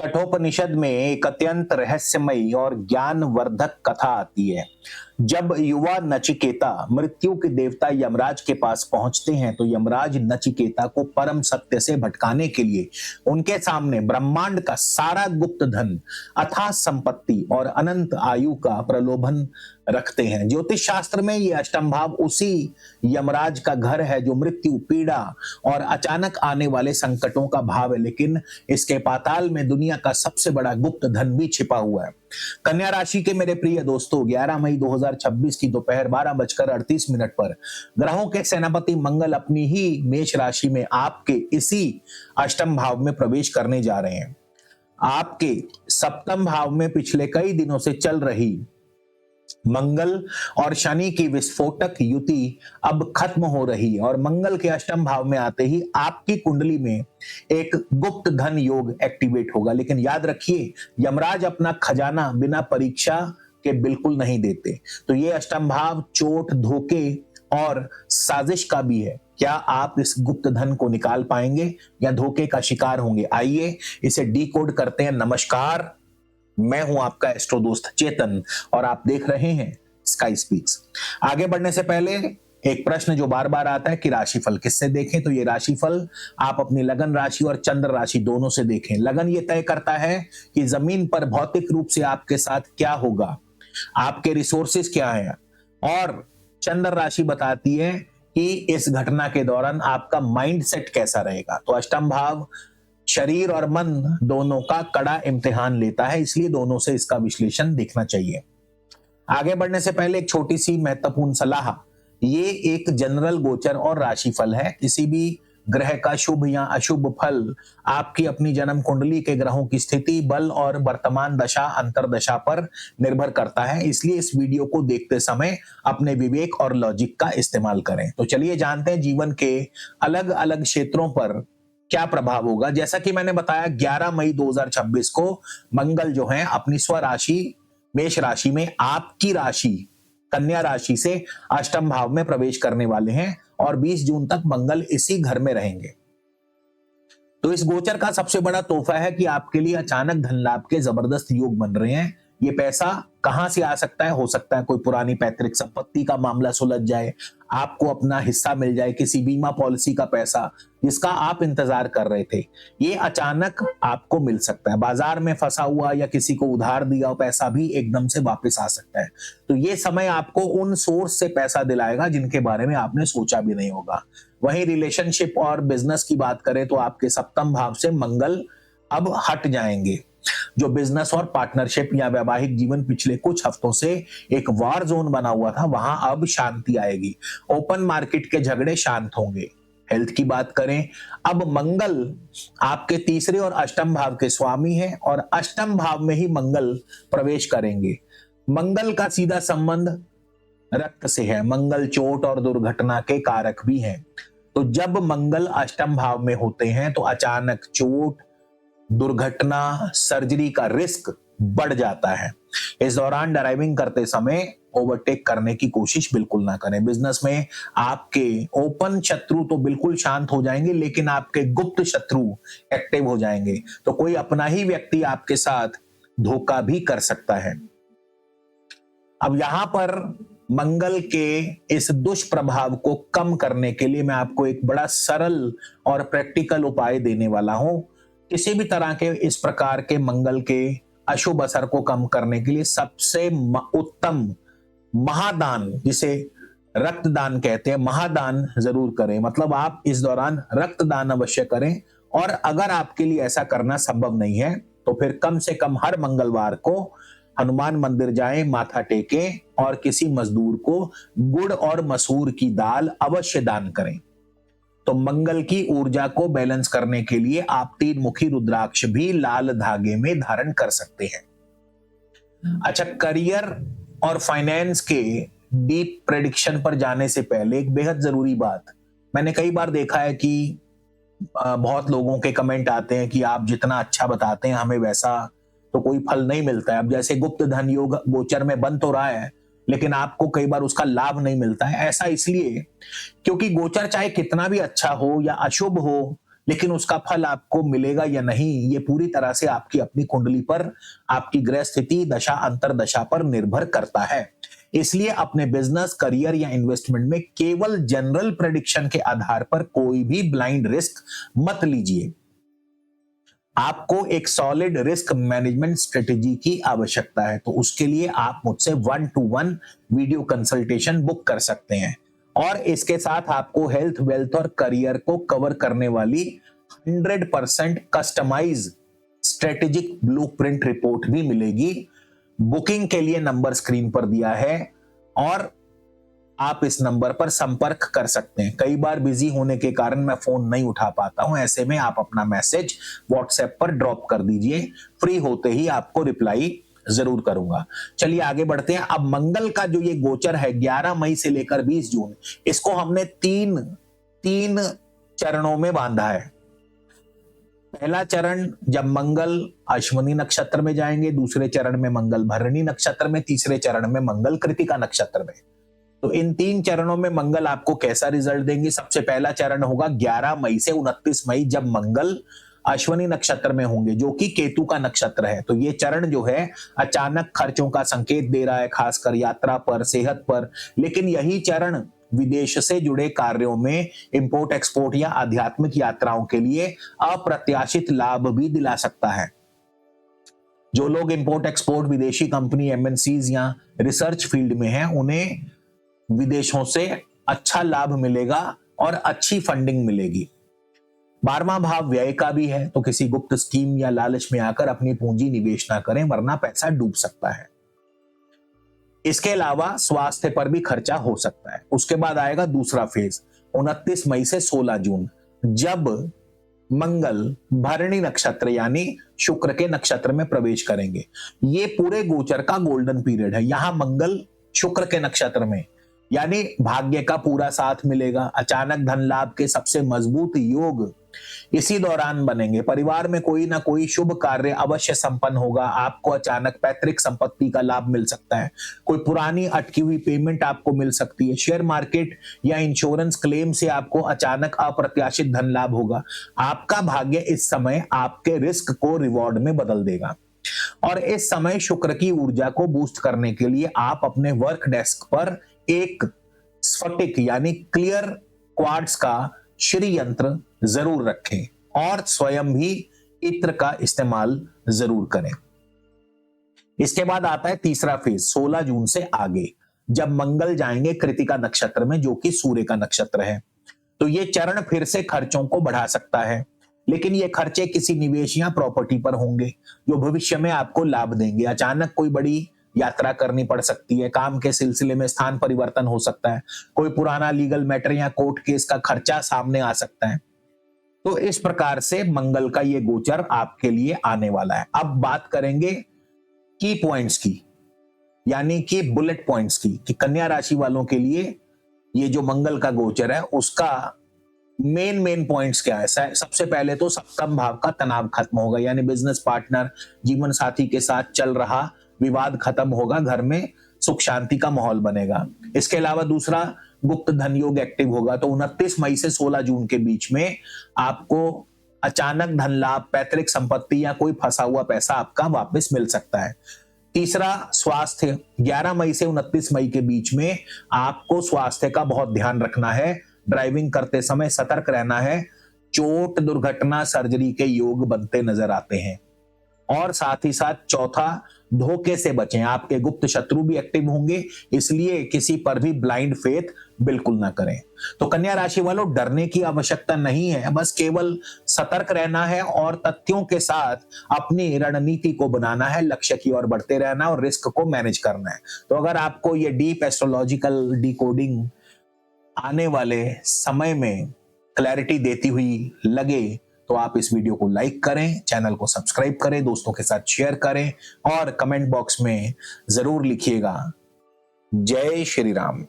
कठोपनिषद में एक अत्यंत रहस्यमयी और ज्ञानवर्धक कथा आती है। जब युवा नचिकेता मृत्यु के देवता यमराज के पास पहुंचते हैं तो यमराज नचिकेता को परम सत्य से भटकाने के लिए उनके सामने ब्रह्मांड का सारा गुप्त धन, अथाह संपत्ति और अनंत आयु का प्रलोभन रखते हैं। ज्योतिष शास्त्र में ये अष्टम भाव उसी यमराज का घर है जो मृत्यु, पीड़ा और अचानक आने वाले संकटों का भाव है, लेकिन इसके पाताल में दुनिया का सबसे बड़ा गुप्त धन भी छिपा हुआ है। कन्या राशि के मेरे प्रिय दोस्तों, 11 मई 2026 की दोपहर 12:38 पर ग्रहों के सेनापति मंगल अपनी ही मेष राशि में आपके इसी अष्टम भाव में प्रवेश करने जा रहे हैं। आपके सप्तम भाव में पिछले कई दिनों से चल रही मंगल और शनि की विस्फोटक युति अब खत्म हो रही है और मंगल के अष्टम भाव में आते ही आपकी कुंडली में एक गुप्त धन योग एक्टिवेट होगा। लेकिन याद रखिए, यमराज अपना खजाना बिना परीक्षा के बिल्कुल नहीं देते। तो ये अष्टम भाव चोट, धोखे और साजिश का भी है। क्या आप इस गुप्त धन को निकाल पाएंगे या धोखे का शिकार होंगे? आइए इसे डिकोड करते हैं। नमस्कार, मैं हूं आपका एस्ट्रो दोस्त चेतन और आप देख रहे हैं स्काई स्पीक्स। आगे बढ़ने से पहले एक प्रश्न जो बार बार आता है कि राशिफल किससे देखें, तो ये राशिफल आप अपनी लगन राशि और चंद्र राशि दोनों से देखें। लगन ये तय करता है कि जमीन पर भौतिक रूप से आपके साथ क्या होगा, आपके रिसोर्सेस क्या हैं, और चंद्र राशि बताती है कि इस घटना के दौरान आपका माइंड सेट कैसा रहेगा। तो अष्टम भाव शरीर और मन दोनों का कड़ा इम्तिहान लेता है, इसलिए दोनों से इसका विश्लेषण देखना चाहिए। आगे बढ़ने से पहले एक छोटी सी महत्वपूर्ण सलाह। ये एक जनरल गोचर और राशिफल है। किसी भी ग्रह का शुभ या अशुभ फल आपकी अपनी जन्म कुंडली के ग्रहों की स्थिति, बल और वर्तमान दशा अंतरदशा पर निर्भर करता है। इसलिए इस वीडियो को देखते समय अपने विवेक और लॉजिक का इस्तेमाल करें। तो चलिए जानते हैं जीवन के अलग अलग क्षेत्रों पर क्या प्रभाव होगा। जैसा कि मैंने बताया, 11 मई 2026 को मंगल जो है अपनी स्वराशि मेष राशि में आपकी राशि कन्या राशि से अष्टम भाव में प्रवेश करने वाले हैं और 20 जून तक मंगल इसी घर में रहेंगे। तो इस गोचर का सबसे बड़ा तोहफा है कि आपके लिए अचानक धन लाभ के जबरदस्त योग बन रहे हैं। ये पैसा कहां से आ सकता है? हो सकता है कोई पुरानी पैतृक संपत्ति का मामला सुलझ जाए, आपको अपना हिस्सा मिल जाए, किसी बीमा पॉलिसी का पैसा जिसका आप इंतजार कर रहे थे, ये अचानक आपको मिल सकता है। बाजार में फंसा हुआ या किसी को उधार दिया हुआ पैसा भी एकदम से वापस आ सकता है। तो ये समय आपको उन सोर्स से पैसा दिलाएगा जिनके बारे में आपने सोचा भी नहीं होगा। वहीं रिलेशनशिप और बिजनेस की बात करें तो आपके सप्तम भाव से मंगल अब हट जाएंगे। जो बिजनेस और पार्टनरशिप या वैवाहिक जीवन पिछले कुछ हफ्तों से एक वार जोन बना हुआ था, वहां अब शांति आएगी। ओपन मार्केट के झगड़े शांत होंगे। हेल्थ की बात करें, अब मंगल आपके तीसरे और अष्टम भाव के स्वामी हैं और अष्टम भाव में ही मंगल प्रवेश करेंगे। मंगल का सीधा संबंध रक्त से है। मंगल चोट और दुर्घटना के कारक भी हैं। तो जब मंगल अष्टम भाव में होते हैं तो अचानक चोट, दुर्घटना, सर्जरी का रिस्क बढ़ जाता है। इस दौरान ड्राइविंग करते समय ओवरटेक करने की कोशिश बिल्कुल ना करें। बिजनेस में आपके ओपन शत्रु तो बिल्कुल शांत हो जाएंगे, लेकिन आपके गुप्त शत्रु एक्टिव हो जाएंगे। तो कोई अपना ही व्यक्ति आपके साथ धोखा भी कर सकता है। अब यहां पर मंगल के इस दुष्प्रभाव को कम करने के लिए मैं आपको एक बड़ा सरल और प्रैक्टिकल उपाय देने वाला हूं। किसी भी तरह के इस प्रकार के मंगल के अशुभ असर को कम करने के लिए सबसे उत्तम महादान, जिसे रक्तदान कहते हैं, महादान जरूर करें। मतलब आप इस दौरान रक्तदान अवश्य करें। और अगर आपके लिए ऐसा करना संभव नहीं है तो फिर कम से कम हर मंगलवार को हनुमान मंदिर जाएं, माथा टेकें और किसी मजदूर को गुड़ और मसूर की दाल अवश्य दान करें। तो मंगल की ऊर्जा को बैलेंस करने के लिए आप 3 मुखी रुद्राक्ष भी लाल धागे में धारण कर सकते हैं। अच्छा, करियर और फाइनेंस के डीप प्रेडिक्शन पर जाने से पहले एक बेहद जरूरी बात। मैंने कई बार देखा है कि बहुत लोगों के कमेंट आते हैं कि आप जितना अच्छा बताते हैं हमें वैसा तो कोई फल नहीं मिलता है। अब जैसे गुप्त धन योग गोचर में बन तो रहा है, लेकिन आपको कई बार उसका लाभ नहीं मिलता है। ऐसा इसलिए क्योंकि गोचर चाहे कितना भी अच्छा हो या अशुभ हो लेकिन उसका फल आपको मिलेगा या नहीं, ये पूरी तरह से आपकी अपनी कुंडली पर, आपकी ग्रह स्थिति, दशा अंतरदशा पर निर्भर करता है। इसलिए अपने बिजनेस, करियर या इन्वेस्टमेंट में केवल जनरल प्रेडिक्शन के आधार पर कोई भी ब्लाइंड रिस्क मत लीजिए। आपको एक सॉलिड रिस्क मैनेजमेंट स्ट्रेटेजी की आवश्यकता है, तो उसके लिए आप मुझसे 1-to-1 वीडियो कंसल्टेशन बुक कर सकते हैं। और इसके साथ आपको हेल्थ, वेल्थ और करियर को कवर करने वाली 100% कस्टमाइज स्ट्रेटेजिक ब्लूप्रिंट रिपोर्ट भी मिलेगी। बुकिंग के लिए नंबर स्क्रीन पर दिया है और आप इस नंबर पर संपर्क कर सकते हैं। कई बार बिजी होने के कारण मैं फोन नहीं उठा पाता हूं, ऐसे में आप अपना मैसेज व्हाट्सएप पर ड्रॉप कर दीजिए, फ्री होते ही आपको रिप्लाई जरूर करूंगा। चलिए आगे बढ़ते हैं। अब मंगल का जो ये गोचर है 11 मई से लेकर 20 जून, इसको हमने तीन चरणों में बांधा है। पहला चरण जब मंगल अश्विनी नक्षत्र में जाएंगे, दूसरे चरण में मंगल भरणी नक्षत्र में, तीसरे चरण में मंगल कृतिका नक्षत्र में। तो इन 3 चरणों में मंगल आपको कैसा रिजल्ट देंगे? सबसे पहला चरण होगा 11 मई से 29 मई, जब मंगल अश्विनी नक्षत्र में होंगे, जो कि केतु का नक्षत्र है। तो ये चरण जो है अचानक खर्चों का संकेत दे रहा है, खासकर यात्रा पर, सेहत पर। लेकिन यही चरण विदेश से जुड़े कार्यों में, इंपोर्ट एक्सपोर्ट या आध्यात्मिक यात्राओं के लिए अप्रत्याशित लाभ भी दिला सकता है। जो लोग इंपोर्ट एक्सपोर्ट, विदेशी कंपनी, एमएनसीज या रिसर्च फील्ड में हैं, उन्हें विदेशों से अच्छा लाभ मिलेगा और अच्छी फंडिंग मिलेगी। 12वां भाव व्यय का भी है, तो किसी गुप्त स्कीम या लालच में आकर अपनी पूंजी निवेश ना करें, वरना पैसा डूब सकता है। इसके अलावा स्वास्थ्य पर भी खर्चा हो सकता है। उसके बाद आएगा दूसरा फेज 29 मई से 16 जून, जब मंगल भरणी नक्षत्र यानी शुक्र के नक्षत्र में प्रवेश करेंगे। ये पूरे गोचर का गोल्डन पीरियड है। यहां मंगल शुक्र के नक्षत्र में, यानी भाग्य का पूरा साथ मिलेगा। अचानक धन लाभ के सबसे मजबूत योग इसी दौरान बनेंगे। परिवार में कोई ना कोई शुभ कार्य अवश्य संपन्न होगा। आपको अचानक पैतृक संपत्ति का लाभ मिल सकता है, कोई पुरानी अटकी हुई पेमेंट आपको मिल सकती है। शेयर मार्केट या इंश्योरेंस क्लेम से आपको अचानक अप्रत्याशित धन लाभ होगा। आपका भाग्य इस समय आपके रिस्क को रिवॉर्ड में बदल देगा। और इस समय शुक्र की ऊर्जा को बूस्ट करने के लिए आप अपने वर्क डेस्क पर एक स्फटिक यानी क्लियर क्वार्ट्ज का श्री यंत्र जरूर रखें और स्वयं भी इत्र का इस्तेमाल जरूर करें। इसके बाद आता है तीसरा फेज 16 जून से आगे, जब मंगल जाएंगे कृतिका नक्षत्र में, जो कि सूर्य का नक्षत्र है। तो ये चरण फिर से खर्चों को बढ़ा सकता है, लेकिन ये खर्चे किसी निवेश या प्रॉपर्टी पर होंगे जो भविष्य में आपको लाभ देंगे। अचानक कोई बड़ी यात्रा करनी पड़ सकती है, काम के सिलसिले में स्थान परिवर्तन हो सकता है, कोई पुराना लीगल मैटर या कोर्ट केस का खर्चा सामने आ सकता है। तो इस प्रकार से मंगल का ये गोचर आपके लिए आने वाला है। अब बात करेंगे की पॉइंट्स की, यानी कि बुलेट पॉइंट्स की, कि कन्या राशि वालों के लिए ये जो मंगल का गोचर है उसका मेन पॉइंट्स क्या है। सबसे पहले तो सप्तम भाव का तनाव खत्म होगा, यानी बिजनेस पार्टनर, जीवन साथी के साथ चल रहा विवाद खत्म होगा, घर में सुख शांति का माहौल बनेगा। इसके अलावा दूसरा गुप्त धन योग एक्टिव होगा। तो 29 मई से 16 जून के बीच में आपको अचानक धन लाभ, पैतृक संपत्ति या कोई फंसा हुआ पैसा आपका वापस मिल सकता है। तीसरा स्वास्थ्य, 11 मई से 29 मई के बीच में आपको स्वास्थ्य का बहुत ध्यान रखना है। ड्राइविंग करते समय सतर्क रहना है। चोट, दुर्घटना, सर्जरी के योग बनते नजर आते हैं। और साथ ही साथ चौथा, धोखे से बचें। आपके गुप्त शत्रु भी एक्टिव होंगे, इसलिए किसी पर भी ब्लाइंड फेथ बिल्कुल ना करें। तो कन्या राशि वालों, डरने की आवश्यकता नहीं है, बस केवल सतर्क रहना है और तथ्यों के साथ अपनी रणनीति को बनाना है, लक्ष्य की ओर बढ़ते रहना और रिस्क को मैनेज करना है। तो अगर आपको ये डीप एस्ट्रोलॉजिकल डिकोडिंग आने वाले समय में क्लैरिटी देती हुई लगे, तो आप इस वीडियो को लाइक करें, चैनल को सब्सक्राइब करें, दोस्तों के साथ शेयर करें और कमेंट बॉक्स में जरूर लिखिएगा जय श्री राम।